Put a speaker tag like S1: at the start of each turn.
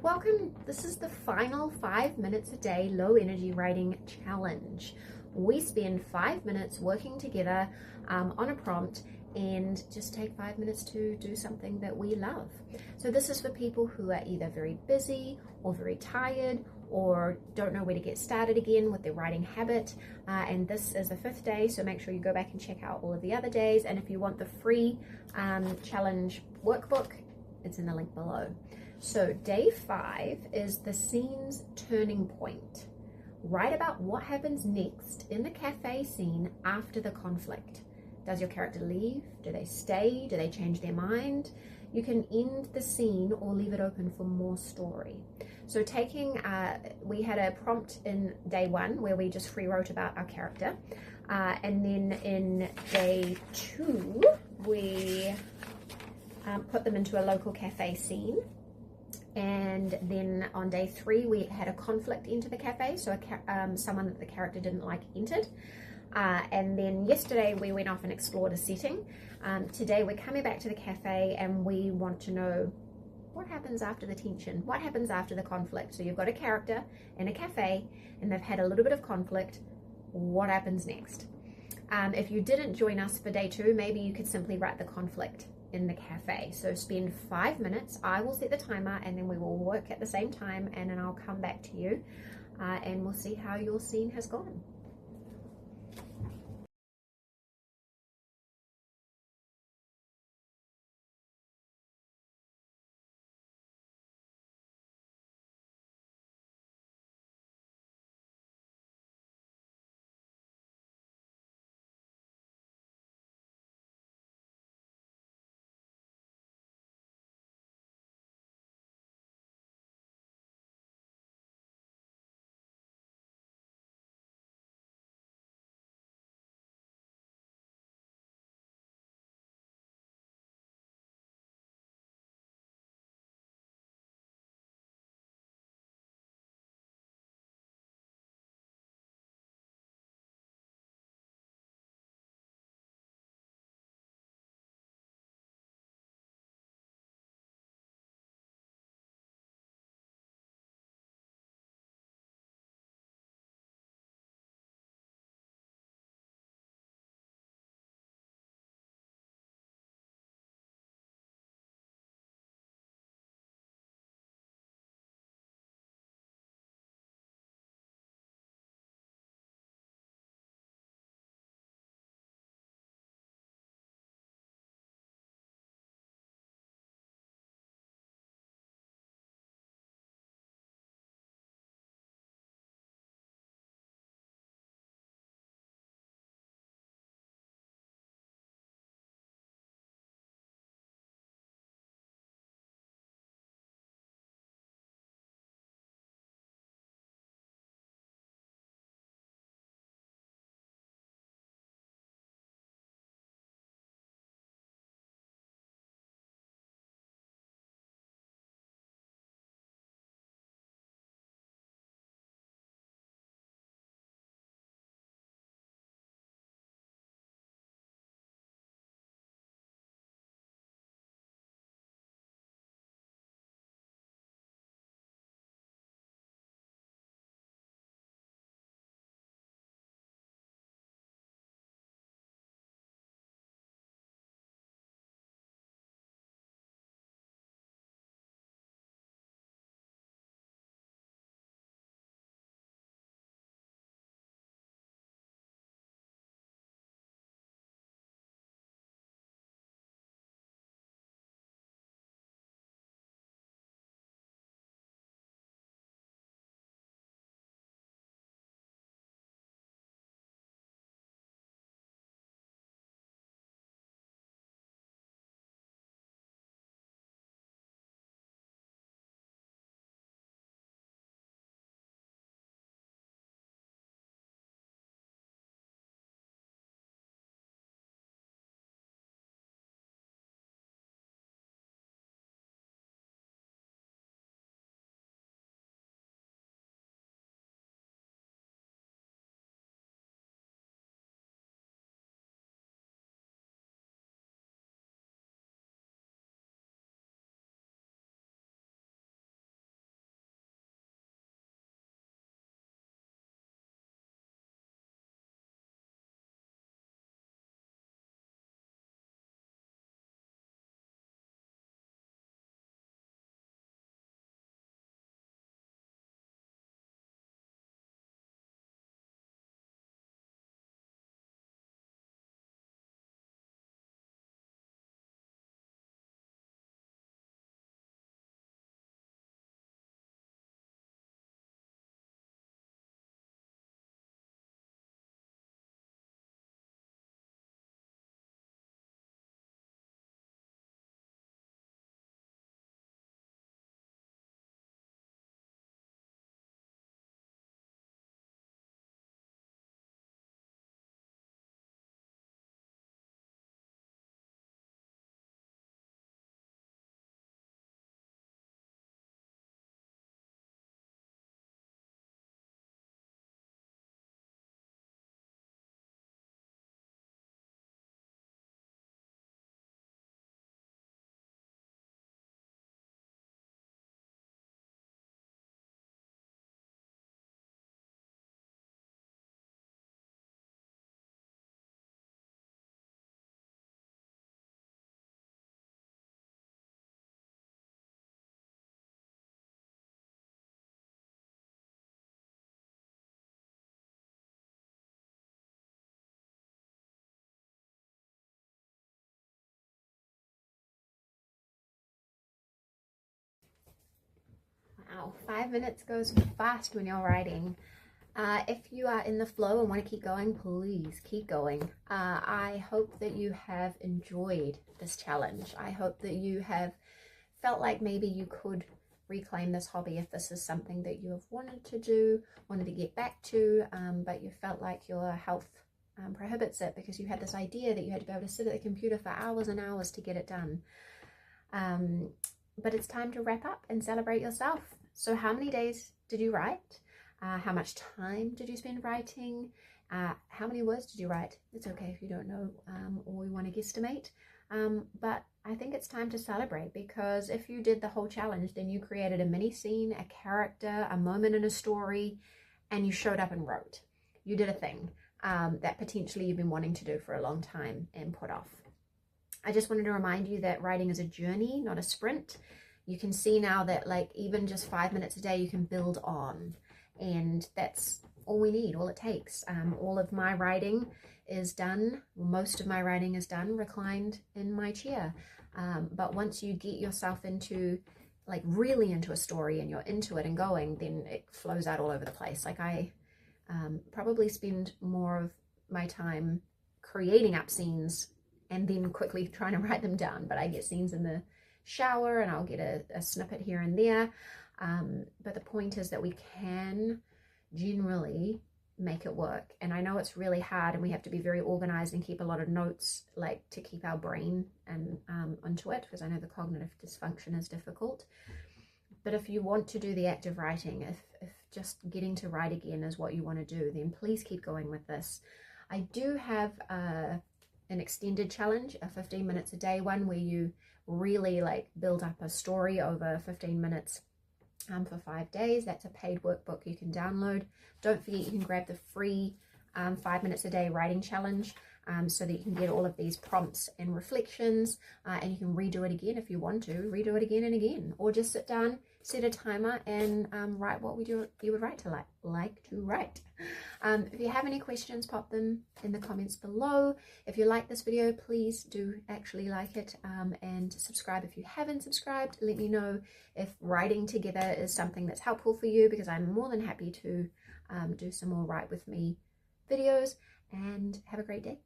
S1: Welcome. This is the final 5 minutes a day low energy writing challenge. We spend 5 minutes working together on a prompt and just take 5 minutes to do something that we love. So this is for people who are either very busy or very tired or don't know where to get started again with their writing habit. And this is the 5th day, so make sure you go back and check out all of the other days. And if you want the free challenge workbook, it's in the link below. So day 5 is the scene's turning point. Write about what happens next in the cafe scene after the conflict. Does your character leave? Do they stay? Do they change their mind? You can end the scene or leave it open for more story. So we had a prompt in day 1 where we just free wrote about our character. And then in day 2, we put them into a local cafe scene. And then on day 3, we had a conflict into the cafe, so someone that the character didn't like entered. And then yesterday we went off and explored a setting. Today we're coming back to the cafe and we want to know what happens after the tension, what happens after the conflict. So you've got a character in a cafe and they've had a little bit of conflict. What happens next? If you didn't join us for day 2, maybe you could simply write the conflict in the cafe. So spend 5 minutes. I will set the timer and then we will work at the same time, and then I'll come back to you and we'll see how your scene has gone. Wow, 5 minutes goes fast when you're writing. If you are in the flow and want to keep going, please keep going. I hope that you have enjoyed this challenge. I hope that you have felt like maybe you could reclaim this hobby if this is something that you have wanted to do, wanted to get back to, but you felt like your health prohibits it because you had this idea that you had to be able to sit at the computer for hours and hours to get it done. But it's time to wrap up and celebrate yourself. So how many days did you write? How much time did you spend writing? How many words did you write? It's okay if you don't know or you want to guesstimate. But I think it's time to celebrate, because if you did the whole challenge, then you created a mini scene, a character, a moment in a story, and you showed up and wrote. You did a thing that potentially you've been wanting to do for a long time and put off. I just wanted to remind you that writing is a journey, not a sprint. You can see now that like even just 5 minutes a day, you can build on. And that's all we need, all it takes. All of my writing is done, most of my writing is done reclined in my chair. But once you get yourself into, like really into a story and you're into it and going, then it flows out all over the place. Like I probably spend more of my time creating up scenes and then quickly trying to write them down. But I get scenes in the shower and I'll get a snippet here and there. But the point is that we can generally make it work. And I know it's really hard and we have to be very organized and keep a lot of notes, like to keep our brain and onto it, because I know the cognitive dysfunction is difficult. But if you want to do the act of writing, if just getting to write again is what you want to do, then please keep going with this. I do have an extended challenge, a 15 minutes a day one, where you really like build up a story over 15 minutes for 5 days. That's a paid workbook you can download. Don't forget you can grab the free 5 minutes a day writing challenge so that you can get all of these prompts and reflections, and you can redo it again if you want to, redo it again and again, or just sit down, set a timer and write what you would write to like to write. If you have any questions, pop them in the comments below. If you like this video, please do actually like it, and subscribe if you haven't subscribed. Let me know if writing together is something that's helpful for you, because I'm more than happy to do some more Write With Me videos. And have a great day.